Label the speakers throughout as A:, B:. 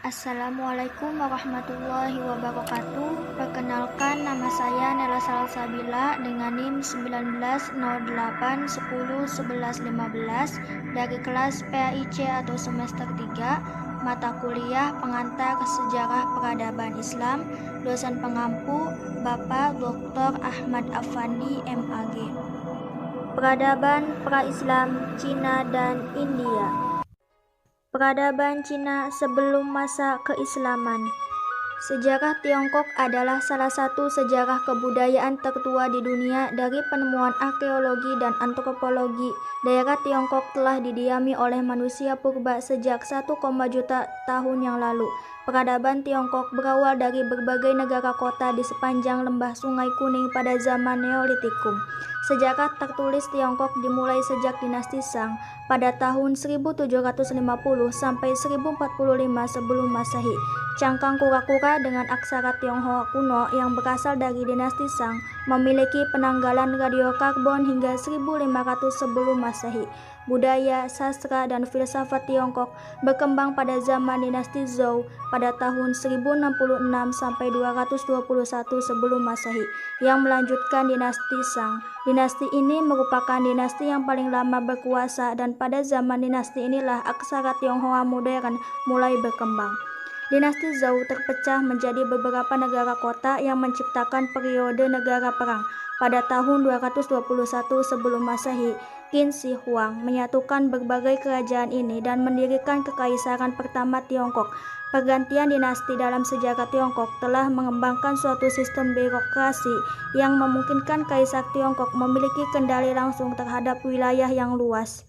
A: Assalamualaikum warahmatullahi wabarakatuh. Perkenalkan, nama saya Nela Salsabila dengan NIM 1908101115 dari kelas PAIC atau semester 3, mata kuliah pengantar sejarah peradaban Islam, dosen pengampu Bapak Dr. Ahmad Affandi MAG. Peradaban pra-Islam Cina dan India. Peradaban Cina sebelum masa keislaman. Sejarah Tiongkok adalah salah satu sejarah kebudayaan tertua di dunia. Dari penemuan arkeologi dan antropologi, daerah Tiongkok telah didiami oleh manusia purba sejak 1, juta tahun yang lalu. Peradaban Tiongkok berawal dari berbagai negara kota di sepanjang lembah Sungai Kuning pada zaman Neolitikum. Sejarah tertulis Tiongkok dimulai sejak dinasti Shang pada tahun 1750 sampai 1045 sebelum Masehi. Cangkang kura-kura dengan aksara Tionghoa kuno yang berasal dari dinasti Shang memiliki penanggalan radiokarbon hingga 1500 sebelum Masehi. Budaya, sastra, dan filsafat Tiongkok berkembang pada zaman dinasti Zhou pada tahun 1066 sampai 221 sebelum Masehi yang melanjutkan dinasti Shang. Dinasti ini merupakan dinasti yang paling lama berkuasa, dan pada zaman dinasti inilah aksara Tionghoa modern mulai berkembang. Dinasti Zhou terpecah menjadi beberapa negara kota yang menciptakan periode negara perang. Pada tahun 221 sebelum Masehi, Qin Shi Huang menyatukan berbagai kerajaan ini dan mendirikan kekaisaran pertama Tiongkok. Pergantian dinasti dalam sejarah Tiongkok telah mengembangkan suatu sistem birokrasi yang memungkinkan Kaisar Tiongkok memiliki kendali langsung terhadap wilayah yang luas.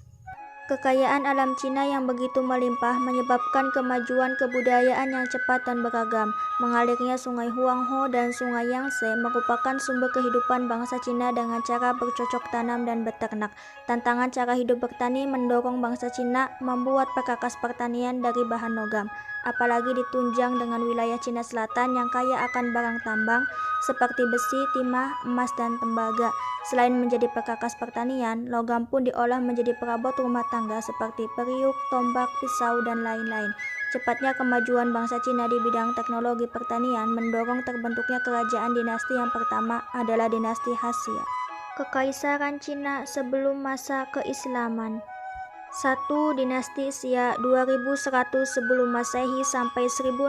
A: Kekayaan alam Cina yang begitu melimpah menyebabkan kemajuan kebudayaan yang cepat dan beragam. Mengalirnya Sungai Huanghe dan Sungai Yangtze merupakan sumber kehidupan bangsa Cina dengan cara bercocok tanam dan beternak. Tantangan cara hidup bertani mendorong bangsa Cina membuat perkakas pertanian dari bahan logam, apalagi ditunjang dengan wilayah Cina Selatan yang kaya akan barang tambang seperti besi, timah, emas, dan tembaga. Selain menjadi perkakas pertanian, logam pun diolah menjadi perabot rumah tangga seperti periuk, tombak, pisau, dan lain-lain. Cepatnya kemajuan bangsa Cina di bidang teknologi pertanian mendorong terbentuknya kerajaan. Dinasti yang pertama adalah dinasti Hasia. Kekaisaran Cina sebelum masa keislaman. 1. Dinasti Xia 2100 sebelum Masehi sampai 1600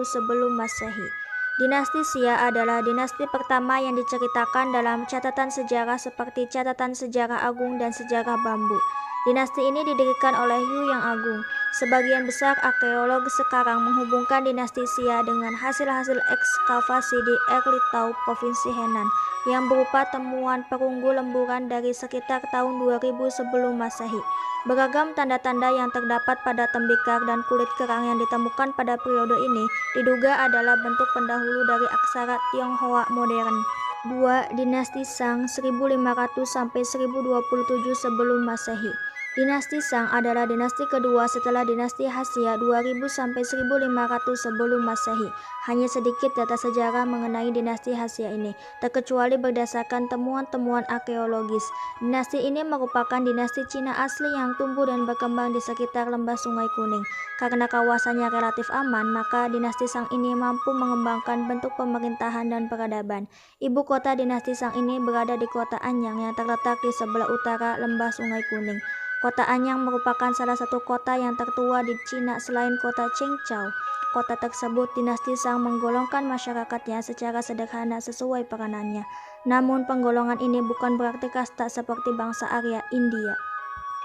A: sebelum Masehi. Dinasti Xia adalah dinasti pertama yang diceritakan dalam catatan sejarah seperti catatan sejarah agung dan sejarah bambu. Dinasti ini didirikan oleh Yu yang Agung. Sebagian besar arkeolog sekarang menghubungkan dinasti Xia dengan hasil-hasil ekskavasi di Erlitau, Provinsi Henan, yang berupa temuan perunggu lemburan dari sekitar tahun 2000 sebelum Masehi. Beragam tanda-tanda yang terdapat pada tembikar dan kulit kerang yang ditemukan pada periode ini diduga adalah bentuk pendahulu dari aksara Tionghoa modern. 2. Dinasti Shang 1500 sampai 1027 sebelum Masehi. Dinasti Shang adalah dinasti kedua setelah dinasti Hasia 2000 sampai 1500 sebelum Masehi. Hanya sedikit data sejarah mengenai dinasti Hasia ini, terkecuali berdasarkan temuan-temuan arkeologis. Dinasti ini merupakan dinasti Cina asli yang tumbuh dan berkembang di sekitar lembah Sungai Kuning. Karena kawasannya relatif aman, maka dinasti Shang ini mampu mengembangkan bentuk pemerintahan dan peradaban. Ibu kota dinasti Shang ini berada di kota Anyang yang terletak di sebelah utara lembah Sungai Kuning. Kota Anyang merupakan salah satu kota yang tertua di Cina selain kota Chengchao. Kota tersebut dinasti Shang menggolongkan masyarakatnya secara sederhana sesuai peranannya. Namun penggolongan ini bukan berarti kasta seperti bangsa Arya India.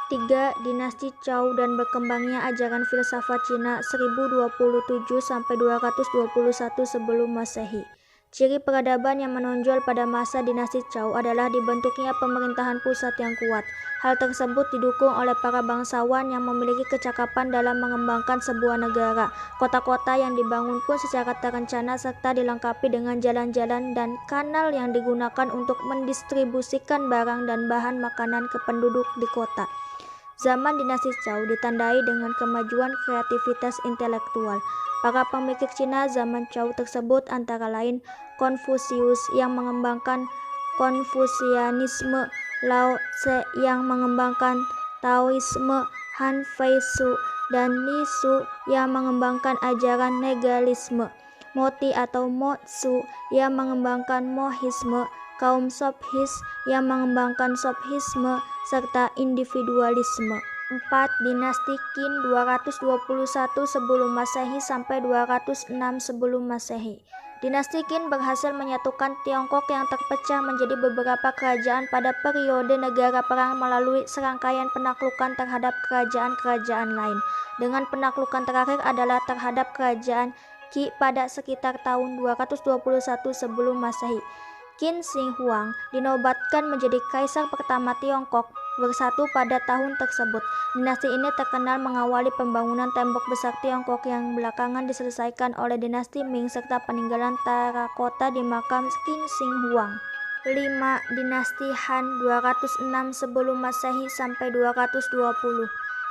A: 3. Dinasti Zhou dan berkembangnya ajaran filsafat Cina 1027 sampai 221 sebelum Masehi. Ciri peradaban yang menonjol pada masa dinasti Zhou adalah dibentuknya pemerintahan pusat yang kuat. Hal tersebut didukung oleh para bangsawan yang memiliki kecakapan dalam mengembangkan sebuah negara. Kota-kota yang dibangun pun secara terencana serta dilengkapi dengan jalan-jalan dan kanal yang digunakan untuk mendistribusikan barang dan bahan makanan ke penduduk di kota. Zaman dinasti Zhou ditandai dengan kemajuan kreativitas intelektual. Para pemikir Cina zaman Zhou tersebut antara lain Konfusius yang mengembangkan Konfusianisme, Lao Tse yang mengembangkan Taoisme, Han Feishu dan Nisu yang mengembangkan ajaran negalisme, Moti atau Motsu yang mengembangkan Mohisme, kaum Sofis yang mengembangkan Sofisme, serta individualisme. 4. Dinasti Qin 221 sebelum Masehi sampai 206 sebelum Masehi. Dinasti Qin berhasil menyatukan Tiongkok yang terpecah menjadi beberapa kerajaan pada periode negara perang melalui serangkaian penaklukan terhadap kerajaan-kerajaan lain. Dengan penaklukan terakhir adalah terhadap kerajaan Qi pada sekitar tahun 221 sebelum Masehi. Qin Shi Huang dinobatkan menjadi kaisar pertama Tiongkok bersatu pada tahun tersebut. Dinasti ini terkenal mengawali pembangunan tembok besar Tiongkok yang belakangan diselesaikan oleh dinasti Ming serta peninggalan terakota di makam Qin Shi Huang. 5. Dinasti Han 206 sebelum Masehi sampai 220.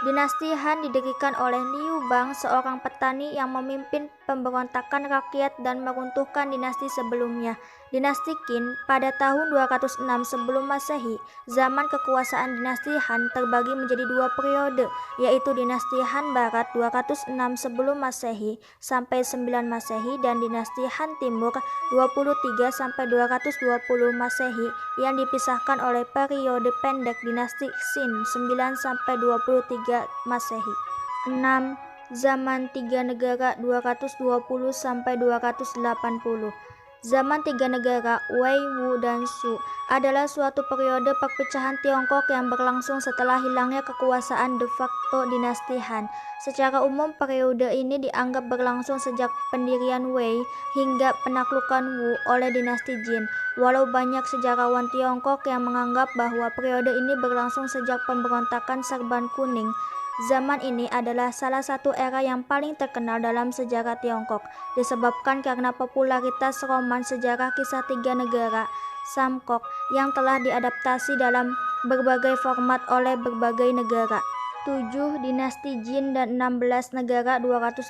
A: Dinasti Han didirikan oleh Liu Bang, seorang petani yang memimpin pemberontakan rakyat dan meruntuhkan dinasti sebelumnya. Dinasti Qin pada tahun 206 sebelum Masehi. Zaman kekuasaan dinasti Han terbagi menjadi dua periode, yaitu dinasti Han Barat 206 sebelum Masehi sampai 9 Masehi dan dinasti Han Timur 23 sampai 220 Masehi yang dipisahkan oleh periode pendek dinasti Xin 9 sampai 23 Masehi. 6. Zaman Tiga Negara 220 sampai 280. Zaman Tiga Negara, Wei, Wu, dan Shu adalah suatu periode perpecahan Tiongkok yang berlangsung setelah hilangnya kekuasaan de facto dinasti Han. Secara umum, periode ini dianggap berlangsung sejak pendirian Wei hingga penaklukan Wu oleh dinasti Jin. Walau banyak sejarawan Tiongkok yang menganggap bahwa periode ini berlangsung sejak pemberontakan Serban Kuning, zaman ini adalah salah satu era yang paling terkenal dalam sejarah Tiongkok, disebabkan karena popularitas roman sejarah kisah tiga negara, Samkok, yang telah diadaptasi dalam berbagai format oleh berbagai negara. 7. Dinasti Jin dan 16 negara 280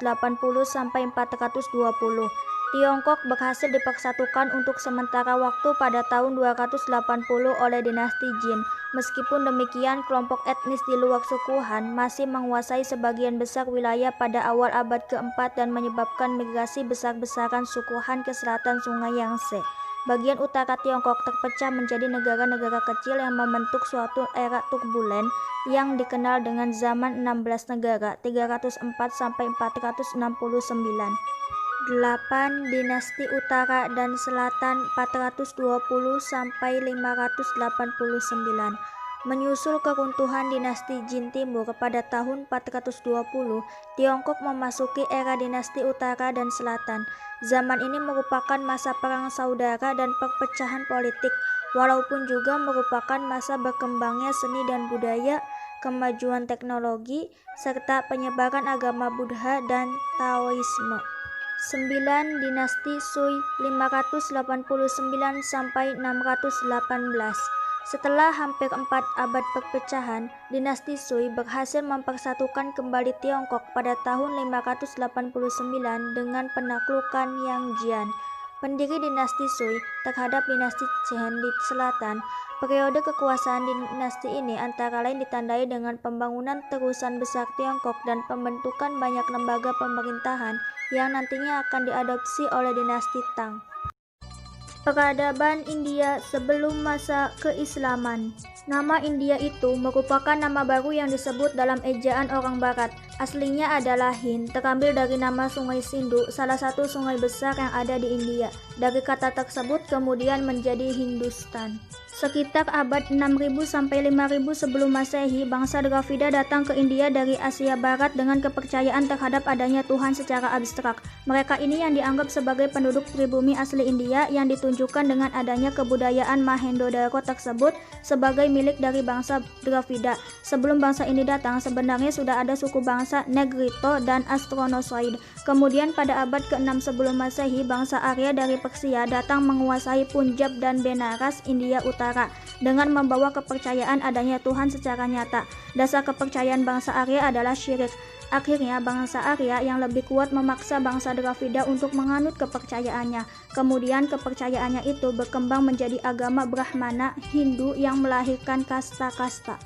A: sampai 420. Tiongkok berhasil dipersatukan untuk sementara waktu pada tahun 280 oleh dinasti Jin. Meskipun demikian, kelompok etnis di luar suku Han masih menguasai sebagian besar wilayah pada awal abad keempat dan menyebabkan migrasi besar-besaran suku Han ke selatan Sungai Yangtze. Bagian utara Tiongkok terpecah menjadi negara-negara kecil yang membentuk suatu era turbulen yang dikenal dengan zaman 16 negara 304 sampai 469. 8. Dinasti Utara dan Selatan 420 sampai 589. Menyusul keruntuhan dinasti Jin Timur pada tahun 420, Tiongkok memasuki era dinasti Utara dan Selatan. Zaman ini merupakan masa perang saudara dan perpecahan politik, walaupun juga merupakan masa berkembangnya seni dan budaya, kemajuan teknologi, serta penyebaran agama Buddha dan Taoisme. 9. Dinasti Sui 589 sampai 618. Setelah hampir 4 abad perpecahan, dinasti Sui berhasil mempersatukan kembali Tiongkok pada tahun 589 dengan penaklukan Yangjian. Pendiri dinasti Sui terhadap dinasti Chen di selatan. Periode kekuasaan dinasti ini antara lain ditandai dengan pembangunan terusan besar Tiongkok dan pembentukan banyak lembaga pemerintahan yang nantinya akan diadopsi oleh dinasti Tang. Peradaban India sebelum masa keislaman. Nama India itu merupakan nama baru yang disebut dalam ejaan orang barat. Aslinya adalah Hind, terambil dari nama Sungai Sindhu, salah satu sungai besar yang ada di India. Dari kata tersebut kemudian menjadi Hindustan. Sekitar abad 6000 sampai 5000 sebelum Masehi, bangsa Dravida datang ke India dari Asia Barat dengan kepercayaan terhadap adanya Tuhan secara abstrak. Mereka ini yang dianggap sebagai penduduk pribumi asli India yang ditunjukkan dengan adanya kebudayaan Mahendodaro tersebut sebagai milik dari bangsa Dravida. Sebelum bangsa ini datang, sebenarnya sudah ada suku bangsa Negrito dan Astronosoid. Kemudian pada abad ke-6 sebelum Masehi, bangsa Arya dari Persia datang menguasai Punjab dan Benaras, India Utara, dengan membawa kepercayaan adanya Tuhan secara nyata. Dasar kepercayaan bangsa Arya adalah syirik. Akhirnya bangsa Arya yang lebih kuat memaksa bangsa Dravida untuk menganut kepercayaannya. Kemudian kepercayaannya itu berkembang menjadi agama Brahmana Hindu yang melahirkan kasta-kasta.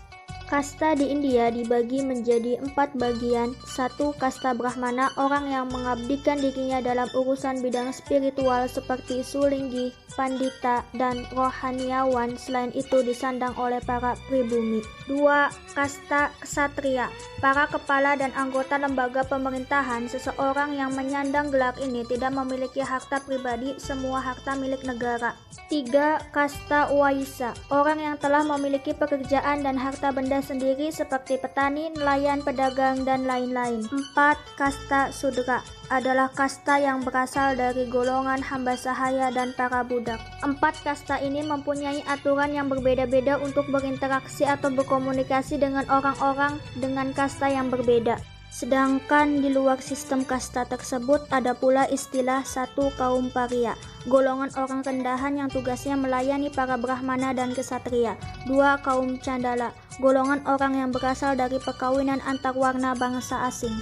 A: Kasta di India dibagi menjadi 4 bagian. 1. Kasta Brahmana, orang yang mengabdikan dirinya dalam urusan bidang spiritual seperti sulinggi, pandita, dan rohaniawan. Selain itu disandang oleh para pribumi. 2. Kasta Ksatria, para kepala dan anggota lembaga pemerintahan. Seseorang yang menyandang gelar ini tidak memiliki harta pribadi, semua harta milik negara. 3. Kasta Waisya, orang yang telah memiliki pekerjaan dan harta benda sendiri seperti petani, nelayan, pedagang, dan lain-lain. 4. Kasta Sudra, adalah kasta yang berasal dari golongan hamba sahaya dan para budak. 4 kasta ini mempunyai aturan yang berbeda-beda untuk berinteraksi atau berkomunikasi dengan orang-orang dengan kasta yang berbeda. Sedangkan di luar sistem kasta tersebut ada pula istilah 1 kaum paria, golongan orang rendahan yang tugasnya melayani para brahmana dan ksatria. 2 kaum candala, golongan orang yang berasal dari perkawinan antar warna bangsa asing.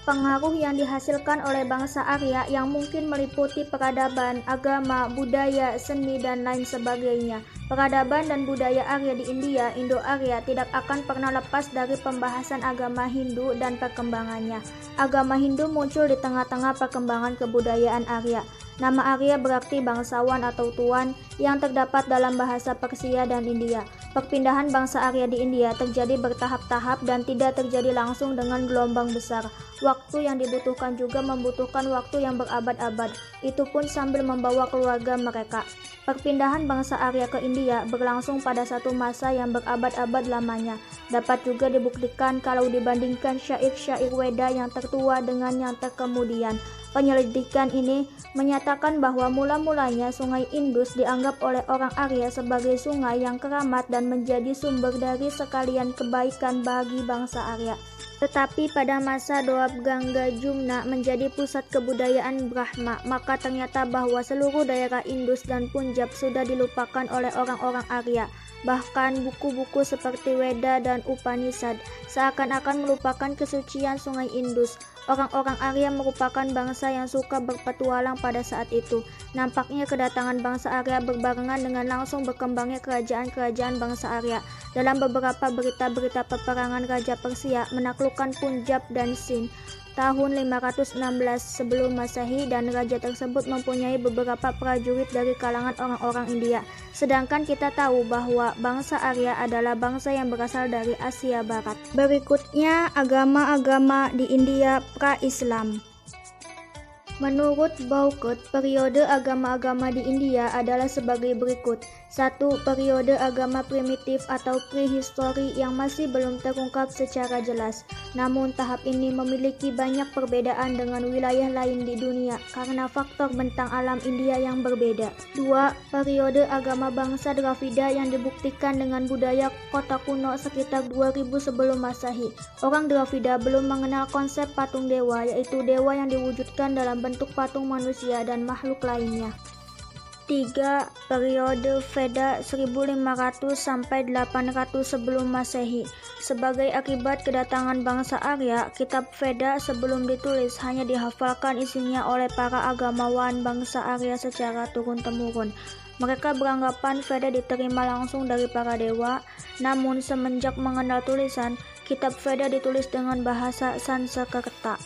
A: Pengaruh yang dihasilkan oleh bangsa Arya yang mungkin meliputi peradaban, agama, budaya, seni, dan lain sebagainya. Peradaban dan budaya Arya di India, Indo-Arya, tidak akan pernah lepas dari pembahasan agama Hindu dan perkembangannya. Agama Hindu muncul di tengah-tengah perkembangan kebudayaan Arya. Nama Arya berarti bangsawan atau tuan yang terdapat dalam bahasa Persia dan India. Perpindahan bangsa Arya di India terjadi bertahap-tahap dan tidak terjadi langsung dengan gelombang besar. Waktu yang dibutuhkan juga membutuhkan waktu yang berabad-abad, itu pun sambil membawa keluarga mereka. Perpindahan bangsa Arya ke India berlangsung pada satu masa yang berabad-abad lamanya. Dapat juga dibuktikan kalau dibandingkan syair-syair Weda yang tertua dengan yang terkemudian. Penyelidikan ini menyatakan bahwa mula-mulanya sungai Indus dianggap oleh orang Arya sebagai sungai yang keramat dan menjadi sumber dari sekalian kebaikan bagi bangsa Arya. Tetapi pada masa Doab Gangga Jumna menjadi pusat kebudayaan Brahma, maka ternyata bahwa seluruh daerah Indus dan Punjab sudah dilupakan oleh orang-orang Arya. Bahkan buku-buku seperti Weda dan Upanishad seakan-akan melupakan kesucian sungai Indus. Orang-orang Arya merupakan bangsa yang suka berpetualang pada saat itu. Nampaknya kedatangan bangsa Arya berbarengan dengan langsung berkembangnya kerajaan-kerajaan bangsa Arya. Dalam beberapa berita-berita peperangan Raja Persia menaklukkan Punjab dan Sind tahun 516 sebelum Masehi, dan raja tersebut mempunyai beberapa prajurit dari kalangan orang-orang India. Sedangkan kita tahu bahwa bangsa Arya adalah bangsa yang berasal dari Asia Barat. Berikutnya, agama-agama di India pra-Islam. Menurut Bauket, periode agama-agama di India adalah sebagai berikut. 1. Periode agama primitif atau prehistori yang masih belum terungkap secara jelas. Namun tahap ini memiliki banyak perbedaan dengan wilayah lain di dunia karena faktor bentang alam India yang berbeda. 2. Periode agama bangsa Dravida yang dibuktikan dengan budaya kota kuno sekitar 2000 sebelum Masehi. Orang Dravida belum mengenal konsep patung dewa, yaitu dewa yang diwujudkan dalam bentuk patung manusia dan makhluk lainnya. 3. Periode Veda 1500 sampai 800 sebelum Masehi. Sebagai akibat kedatangan bangsa Arya, kitab Veda sebelum ditulis hanya dihafalkan isinya oleh para agamawan bangsa Arya secara turun-temurun. Mereka beranggapan Veda diterima langsung dari para dewa, namun semenjak mengenal tulisan, kitab Veda ditulis dengan bahasa Sanskerta.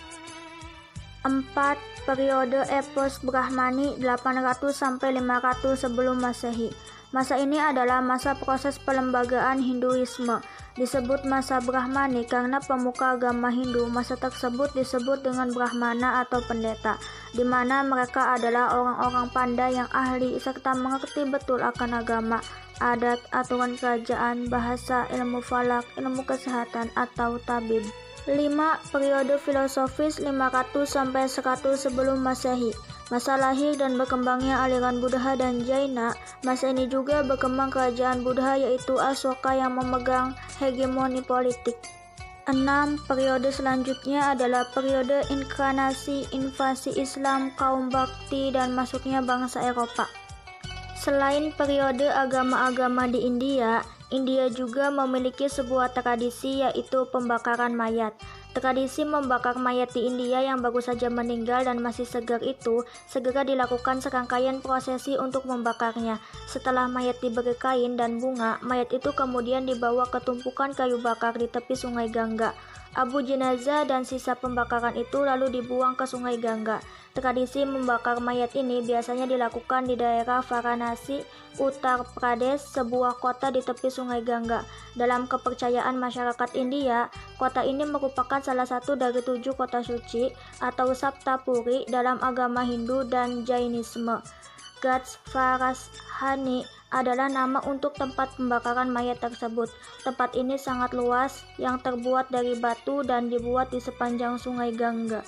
A: 4. Periode Epos Brahmani 800 sampai 500 sebelum Masehi. Masa ini adalah masa proses pelembagaan Hinduisme. Disebut masa Brahmani karena pemuka agama Hindu masa tersebut disebut dengan Brahmana atau pendeta, di mana mereka adalah orang-orang pandai yang ahli serta mengerti betul akan agama, adat, aturan kerajaan, bahasa, ilmu falak, ilmu kesehatan, atau tabib. 5. Periode filosofis 500 sampai 100 sebelum Masehi. Masa lahir dan berkembangnya aliran Buddha dan Jaina. Masa ini juga berkembang kerajaan Buddha, yaitu Asoka yang memegang hegemoni politik. 6. Periode selanjutnya adalah periode inkarnasi invasi Islam, kaum Bhakti, dan masuknya bangsa Eropa. Selain periode agama-agama di India, India juga memiliki sebuah tradisi, yaitu pembakaran mayat. Tradisi membakar mayat di India yang baru saja meninggal dan masih segar itu segera dilakukan serangkaian prosesi untuk membakarnya. Setelah mayat diberi kain dan bunga, mayat itu kemudian dibawa ke tumpukan kayu bakar di tepi sungai Gangga. Abu jenazah dan sisa pembakaran itu lalu dibuang ke sungai Gangga. Tradisi membakar mayat ini biasanya dilakukan di daerah Varanasi, Uttar Pradesh, sebuah kota di tepi sungai Gangga. Dalam kepercayaan masyarakat India, kota ini merupakan salah satu dari 7 kota suci atau Saptapuri dalam agama Hindu dan Jainisme. Ghats Farashani adalah nama untuk tempat pembakaran mayat tersebut. Tempat ini sangat luas, yang terbuat dari batu dan dibuat di sepanjang sungai Gangga.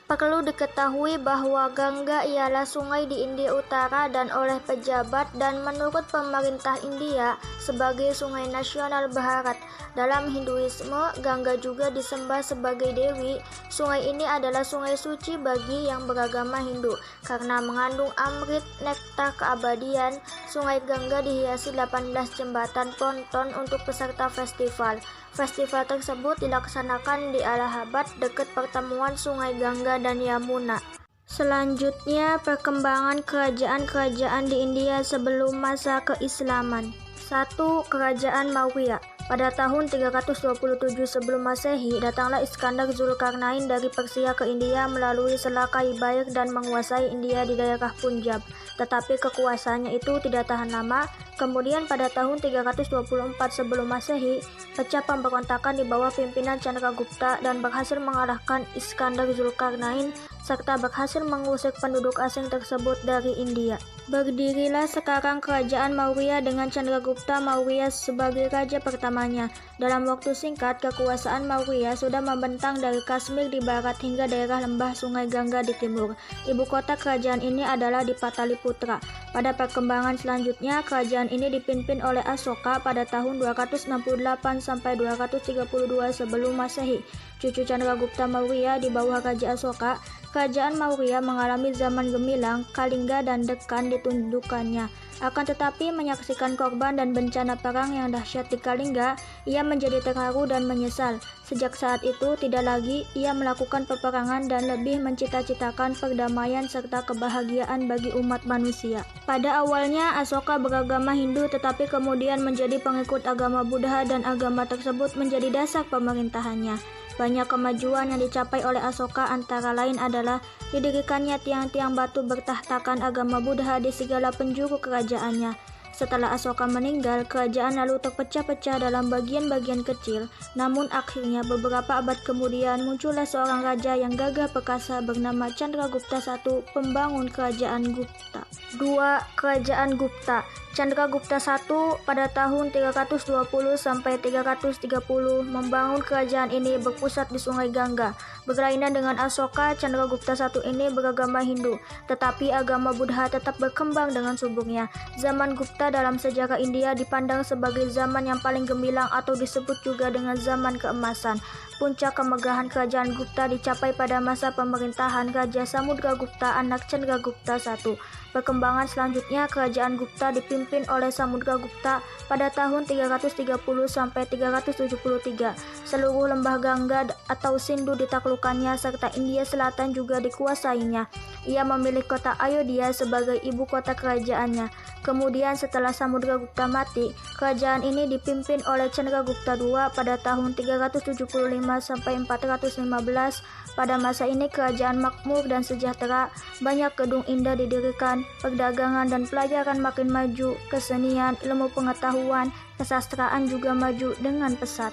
A: Perlu diketahui bahwa Gangga ialah sungai di India Utara dan oleh pejabat dan menurut pemerintah India sebagai sungai nasional Bharat. Dalam Hinduisme, Gangga juga disembah sebagai dewi. Sungai ini adalah sungai suci bagi yang beragama Hindu karena mengandung amrit nektar keabadian. Sungai Gangga dihiasi 18 jembatan ponton untuk peserta festival. Festival tersebut dilaksanakan di Allahabad dekat pertemuan Sungai Gangga dan Yamuna. Selanjutnya, perkembangan kerajaan-kerajaan di India sebelum masa keislaman. 1. Kerajaan Maurya. Pada tahun 327 sebelum Masehi, datanglah Iskandar Zulkarnain dari Persia ke India melalui Selat Khyber dan menguasai India di daerah Punjab. Tetapi kekuasaannya itu tidak tahan lama. Kemudian pada tahun 324 sebelum Masehi, pecah pemberontakan di bawah pimpinan Chandragupta dan berhasil mengalahkan Iskandar Zulkarnain serta berhasil mengusir penduduk asing tersebut dari India. Berdirilah sekarang Kerajaan Maurya dengan Chandragupta Maurya sebagai raja pertamanya. Dalam waktu singkat, kekuasaan Maurya sudah membentang dari Kashmir di barat hingga daerah lembah Sungai Gangga di timur. Ibu kota kerajaan ini adalah di Pataliputra. Pada perkembangan selanjutnya, kerajaan ini dipimpin oleh Asoka pada tahun 268 sampai 232 sebelum Masehi. Cucu Chandragupta Maurya di bawah Raja Asoka, Kerajaan Maurya mengalami zaman gemilang, Kalingga dan Dekkan ditundukkannya. Akan tetapi menyaksikan korban dan bencana perang yang dahsyat di Kalingga, ia menjadi terharu dan menyesal. Sejak saat itu tidak lagi ia melakukan peperangan dan lebih mencita-citakan perdamaian serta kebahagiaan bagi umat manusia. Pada awalnya Asoka beragama Hindu tetapi kemudian menjadi pengikut agama Buddha dan agama tersebut menjadi dasar pemerintahannya. Banyak kemajuan yang dicapai oleh Asoka antara lain adalah didirikannya tiang-tiang batu bertahtakan agama Buddha di segala penjuru kerajaannya. Setelah Asoka meninggal, kerajaan lalu terpecah-pecah dalam bagian-bagian kecil. Namun akhirnya beberapa abad kemudian muncullah seorang raja yang gagah perkasa bernama Chandragupta I, pembangun kerajaan Gupta. 2. Kerajaan Gupta. Chandragupta I pada tahun 320 sampai 330 membangun kerajaan ini berpusat di Sungai Gangga. Berlainan dengan Asoka, Chandragupta I ini beragama Hindu, tetapi agama Buddha tetap berkembang dengan suburnya. Zaman Gupta dalam sejarah India dipandang sebagai zaman yang paling gemilang atau disebut juga dengan zaman keemasan. Puncak kemegahan kerajaan Gupta dicapai pada masa pemerintahan Raja Samudragupta anak Chandragupta I. Perkembangan selanjutnya kerajaan Gupta dipimpin oleh Samudragupta pada tahun 330 sampai 373. Seluruh lembah Gangga atau Sindhu ditaklukkannya serta India Selatan juga dikuasainya. Ia memilih kota Ayodhya sebagai ibu kota kerajaannya. Kemudian setelah Samudragupta mati, kerajaan ini dipimpin oleh Chandragupta II pada tahun 375 sampai 415. Pada masa ini kerajaan makmur dan sejahtera, banyak gedung indah didirikan, perdagangan dan pelajaran makin maju, kesenian, ilmu pengetahuan, kesastraan juga maju dengan pesat.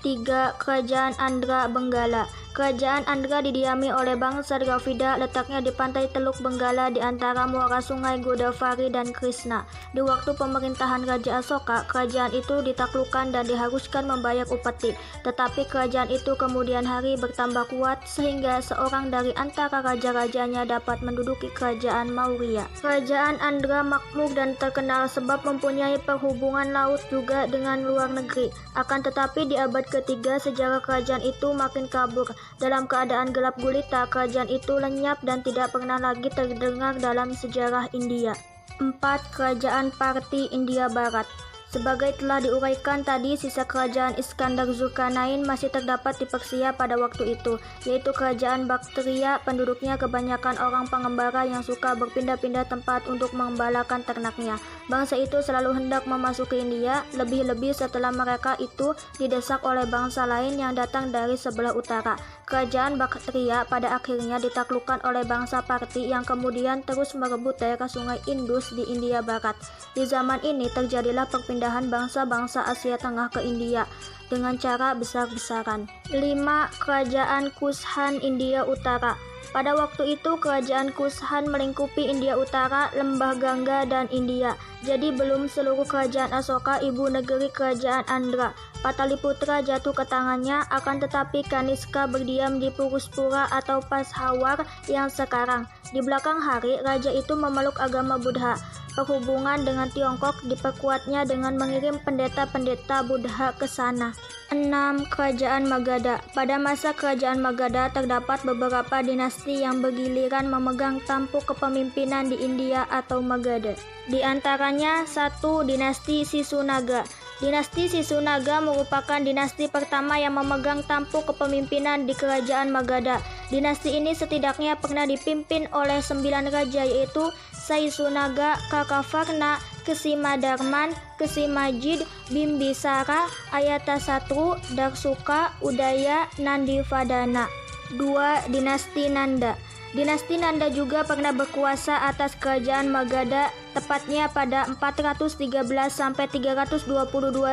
A: 3. Kerajaan Andhra Benggala. Kerajaan Andhra didiami oleh bangsa Dravida, letaknya di pantai Teluk Benggala di antara muara sungai Godavari dan Krishna. Di waktu pemerintahan Raja Asoka, kerajaan itu ditaklukkan dan diharuskan membayar upeti. Tetapi kerajaan itu kemudian hari bertambah kuat sehingga seorang dari antara raja-rajanya dapat menduduki kerajaan Maurya. Kerajaan Andhra makmur dan terkenal sebab mempunyai perhubungan laut juga dengan luar negeri. Akan tetapi di abad ketiga sejarah kerajaan itu makin kabur. Dalam keadaan gelap gulita, kerajaan itu lenyap dan tidak pernah lagi terdengar dalam sejarah India. 4. Kerajaan Parthi India Barat. Sebagai telah diuraikan tadi, sisa kerajaan Iskandar Zulkarnain masih terdapat di Persia pada waktu itu, yaitu kerajaan Baktria. Penduduknya kebanyakan orang pengembara yang suka berpindah-pindah tempat untuk mengembalakan ternaknya. Bangsa itu selalu hendak memasuki India, lebih-lebih setelah mereka itu didesak oleh bangsa lain yang datang dari sebelah utara. Kerajaan Baktria pada akhirnya ditaklukkan oleh bangsa Parti yang kemudian terus merebut daerah sungai Indus di India Barat. Di zaman ini terjadilah perpindahan bangsa-bangsa Asia Tengah ke India dengan cara besar-besaran. 5. Kerajaan Kushan India Utara. Pada waktu itu kerajaan Kushan melingkupi India Utara, Lembah Gangga, dan India. Jadi belum seluruh kerajaan Asoka, ibu negeri kerajaan Andhra. Pataliputra jatuh ke tangannya, akan tetapi Kaniska berdiam di Puruspura atau Peshawar yang sekarang. Di belakang hari, raja itu memeluk agama Buddha. Perhubungan dengan Tiongkok diperkuatnya dengan mengirim pendeta-pendeta Buddha ke sana. 6. Kerajaan Magadha. Pada masa kerajaan Magadha terdapat beberapa dinasti yang bergiliran memegang tampuk kepemimpinan di India atau Magadha. Di antaranya 1. Dinasti Sisunaga. Dinasti Sisunaga merupakan dinasti pertama yang memegang tampuk kepemimpinan di kerajaan Magadha. Dinasti ini setidaknya pernah dipimpin oleh 9 raja, yaitu Saisunaga, Kakavarna, Kesimadarman, Kesimajid, Bimbisara, Ayatasatru, Darsuka, Udaya, Nandivadana. 2. Dinasti Nanda. Dinasti Nanda juga pernah berkuasa atas kerajaan Magadha, tepatnya pada 413-322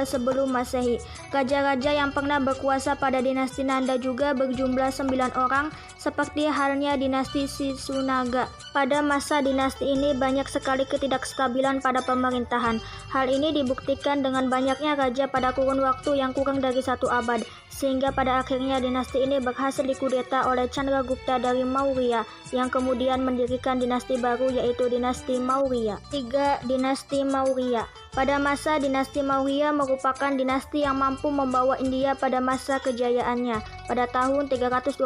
A: sebelum Masehi. Raja-raja yang pernah berkuasa pada dinasti Nanda juga berjumlah 9 orang, seperti halnya dinasti Sisunaga. Pada masa dinasti ini banyak sekali ketidakstabilan pada pemerintahan. Hal ini dibuktikan dengan banyaknya raja pada kurun waktu yang kurang dari 1 abad, sehingga pada akhirnya dinasti ini berhasil dikudeta oleh Chandragupta dari Maurya, yang kemudian mendirikan dinasti baru, yaitu dinasti Maurya. 3. Dinasti Maurya. Pada masa dinasti Maurya merupakan dinasti yang mampu membawa India pada masa kejayaannya. Pada tahun 322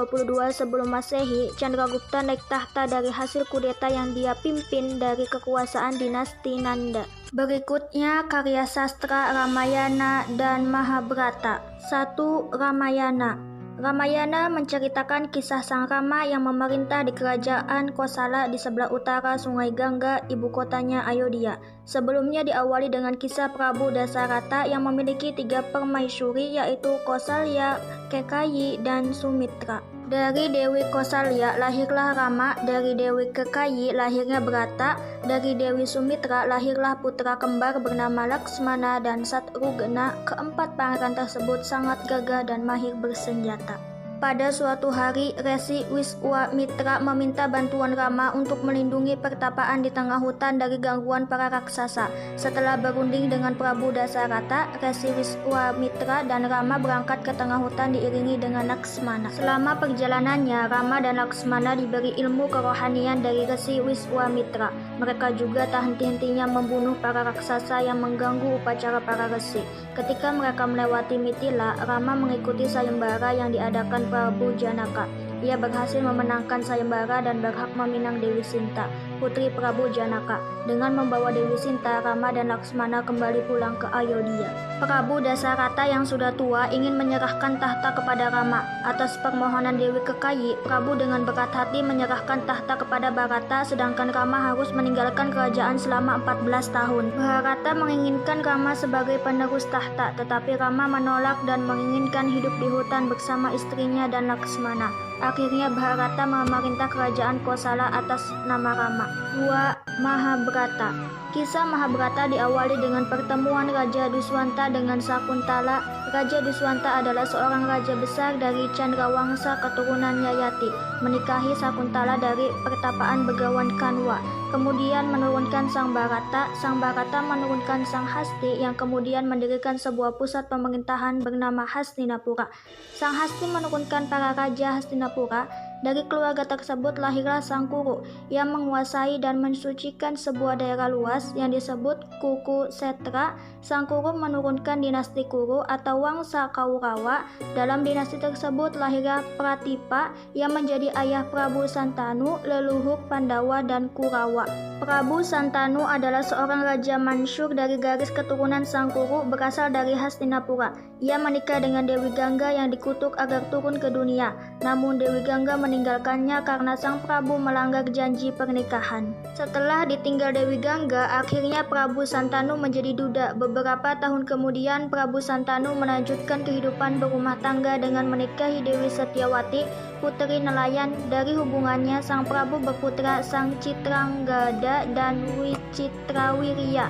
A: sebelum Masehi, Chandragupta naik tahta dari hasil kudeta yang dia pimpin dari kekuasaan dinasti Nanda. Berikutnya karya sastra Ramayana dan Mahabharata. 1. Ramayana. Ramayana menceritakan kisah Sang Rama yang memerintah di kerajaan Kosala di sebelah utara Sungai Gangga, ibu kotanya Ayodhya. Sebelumnya diawali dengan kisah Prabu Dasarata yang memiliki 3 permaisuri, yaitu Kosalya, Kekayi, dan Sumitra. Dari Dewi Kosalya lahirlah Rama, dari Dewi Kekayi lahirnya Brata, dari Dewi Sumitra lahirlah putra kembar bernama Laksmana dan Satrugna. Keempat pangeran tersebut sangat gagah dan mahir bersenjata. Pada suatu hari, Resi Wiswamitra meminta bantuan Rama untuk melindungi pertapaan di tengah hutan dari gangguan para raksasa. Setelah berunding dengan Prabu Dasarata, Resi Wiswamitra dan Rama berangkat ke tengah hutan diiringi dengan Laksmana. Selama perjalanannya, Rama dan Laksmana diberi ilmu kerohanian dari Resi Wiswamitra. Mereka juga tak henti-hentinya membunuh para raksasa yang mengganggu upacara para resi. Ketika mereka melewati Mithila, Rama mengikuti sayembara yang diadakan Prabu Janaka. Ia berhasil memenangkan sayembara dan berhak meminang Dewi Sinta, putri Prabu Janaka. Dengan membawa Dewi Sinta, Rama dan Laksmana kembali pulang ke Ayodhya. Prabu Dasarata yang sudah tua ingin menyerahkan tahta kepada Rama. Atas permohonan Dewi Kekayi, Prabu dengan berat hati menyerahkan tahta kepada Bharata, sedangkan Rama harus meninggalkan kerajaan selama 14 tahun. Bharata menginginkan Rama sebagai penerus tahta, tetapi Rama menolak dan menginginkan hidup di hutan bersama istrinya dan Laksmana. Akhirnya Bharata memerintah kerajaan Kosala atas nama Rama. 2. Mahabharata. Kisah Mahabharata diawali dengan pertemuan Raja Duswanta dengan Sakuntala. Raja Duswanta adalah seorang raja besar dari Chandrawangsa keturunan Yayati, menikahi Sakuntala dari pertapaan Begawan Kanwa, kemudian menurunkan Sang Bharata. Sang Bharata menurunkan Sang Hasti yang kemudian mendirikan sebuah pusat pemerintahan bernama Hastinapura. Sang Hasti menurunkan para raja Hastinapura. Dari keluarga tersebut lahirlah Sang Kuru yang menguasai dan mensucikan sebuah daerah luas yang disebut Kurukshetra. Sang Kuru menurunkan dinasti Kuru atau Wangsa Kaurawa. Dalam dinasti tersebut lahirlah Pratipa yang menjadi ayah Prabu Santanu, leluhur Pandawa dan Kurawa. Prabu Santanu adalah seorang raja mansyur dari garis keturunan Sang Kuru berasal dari Hastinapura. Ia menikah dengan Dewi Gangga yang dikutuk agar turun ke dunia. Namun Dewi Gangga meninggalkannya karena Sang Prabu melanggar janji pernikahan. Setelah ditinggal Dewi Gangga, akhirnya Prabu Santanu menjadi duda. Beberapa tahun kemudian Prabu Santanu melanjutkan kehidupan berumah tangga dengan menikahi Dewi Setyawati, putri nelayan. Dari hubungannya Sang Prabu berputra Sang Citranggada dan Wicitrawirya.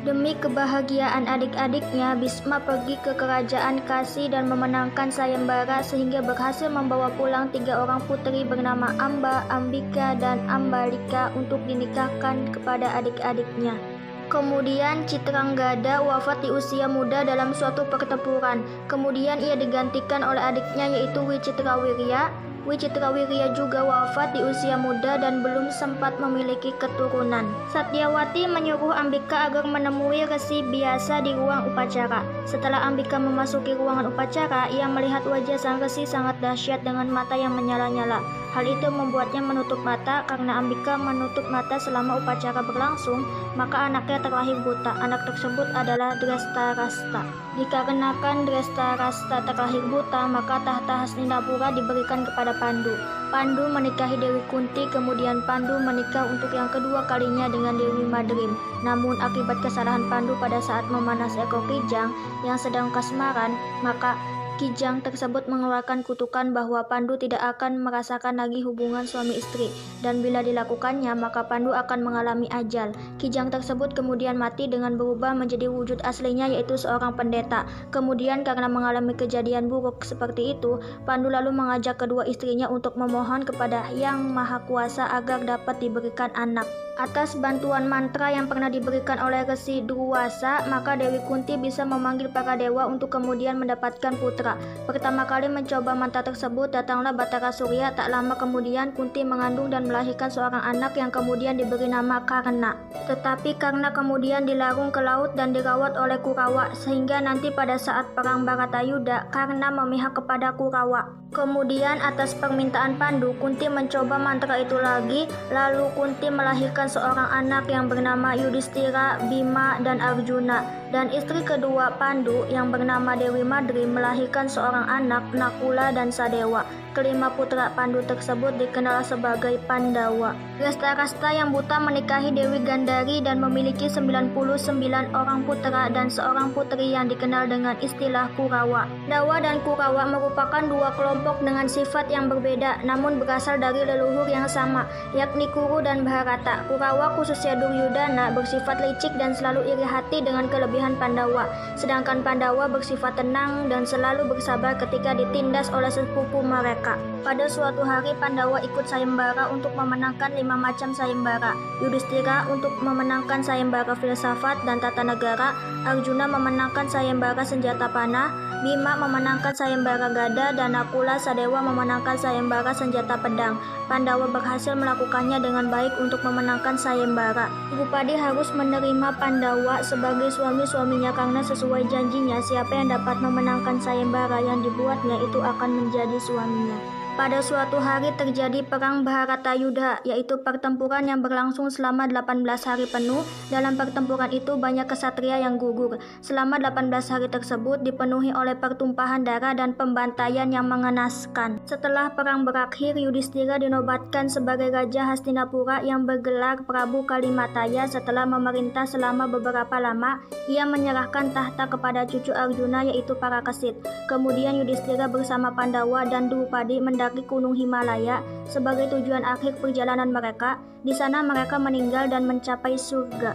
A: Demi kebahagiaan adik-adiknya, Bisma pergi ke kerajaan Kasi dan memenangkan sayembara sehingga berhasil membawa pulang 3 orang putri bernama Amba, Ambika, dan Ambalika untuk dinikahkan kepada adik-adiknya. Kemudian Citranggada wafat di usia muda dalam suatu pertempuran. Kemudian ia digantikan oleh adiknya yaitu Wicitrawirya. Wicitrawirya juga wafat di usia muda dan belum sempat memiliki keturunan. Satyawati menyuruh Ambika agar menemui resi biasa di ruang upacara. Setelah Ambika memasuki ruangan upacara, ia melihat wajah sang resi sangat dahsyat dengan mata yang menyala-nyala. Hal itu membuatnya menutup mata. Karena Ambika menutup mata selama upacara berlangsung, maka anaknya terlahir buta. Anak tersebut adalah Drestarasta. Dikarenakan Drestarasta terlahir buta, maka tahta Hastinapura diberikan kepada Pandu. Pandu menikahi Dewi Kunti, kemudian Pandu menikah untuk yang kedua kalinya dengan Dewi Madrim. Namun akibat kesalahan Pandu pada saat memanah seekor kijang yang sedang kasmaran, maka kijang tersebut mengeluarkan kutukan bahwa Pandu tidak akan merasakan lagi hubungan suami istri, dan bila dilakukannya maka Pandu akan mengalami ajal. Kijang tersebut kemudian mati dengan berubah menjadi wujud aslinya yaitu seorang pendeta. Kemudian karena mengalami kejadian buruk seperti itu, Pandu lalu mengajak kedua istrinya untuk memohon kepada Yang Maha Kuasa agar dapat diberikan anak. Atas bantuan mantra yang pernah diberikan oleh Resi Durwasa, maka Dewi Kunti bisa memanggil para dewa untuk kemudian mendapatkan putra. Pertama kali mencoba mantra tersebut, datanglah Batara Surya. Tak lama kemudian Kunti mengandung dan melahirkan seorang anak yang kemudian diberi nama Karna. Tetapi Karna kemudian dilarung ke laut dan dirawat oleh Kurawa, sehingga nanti pada saat perang Bharatayuddha, Karna memihak kepada Kurawa. Kemudian atas permintaan Pandu, Kunti mencoba mantra itu lagi, lalu Kunti melahirkan seorang anak yang bernama Yudhistira, Bima, dan Arjuna. Dan istri kedua Pandu yang bernama Dewi Madrim melahirkan seorang anak, Nakula dan Sadewa. Kelima putra Pandu tersebut dikenal sebagai Pandawa. Drestarasta yang buta menikahi Dewi Gandari dan memiliki 99 orang putra dan seorang putri yang dikenal dengan istilah Kurawa. Pandawa dan Kurawa merupakan dua kelompok dengan sifat yang berbeda namun berasal dari leluhur yang sama, yakni Kuru dan Bharata. Kurawa khususnya Duryudana bersifat licik dan selalu iri hati dengan kelebihan Pandawa, sedangkan Pandawa bersifat tenang dan selalu bersabar ketika ditindas oleh sepupu mereka. Pada suatu hari Pandawa ikut sayembara untuk memenangkan 5 macam sayembara. Yudhistira untuk memenangkan sayembara filsafat dan tata negara, Arjuna memenangkan sayembara senjata panah, Bima memenangkan sayembara gada, dan Nakula Sadewa memenangkan sayembara senjata pedang. Pandawa berhasil melakukannya dengan baik untuk memenangkan sayembara. Drupadi harus menerima Pandawa sebagai suami-suaminya karena sesuai janjinya siapa yang dapat memenangkan sayembara yang dibuatnya itu akan menjadi suaminya. Pada suatu hari terjadi perang Bharatayuddha, yaitu pertempuran yang berlangsung selama 18 hari penuh. Dalam pertempuran itu banyak kesatria yang gugur. Selama 18 hari tersebut dipenuhi oleh pertumpahan darah dan pembantaian yang mengenaskan. Setelah perang berakhir, Yudhistira dinobatkan sebagai Raja Hastinapura yang bergelar Prabu Kalimataya. Setelah memerintah selama beberapa lama, ia menyerahkan tahta kepada cucu Arjuna yaitu Parakasit. Kemudian Yudhistira bersama Pandawa dan Drupadi mendaki Gunung Himalaya sebagai tujuan akhir perjalanan mereka. Di sana mereka meninggal dan mencapai surga.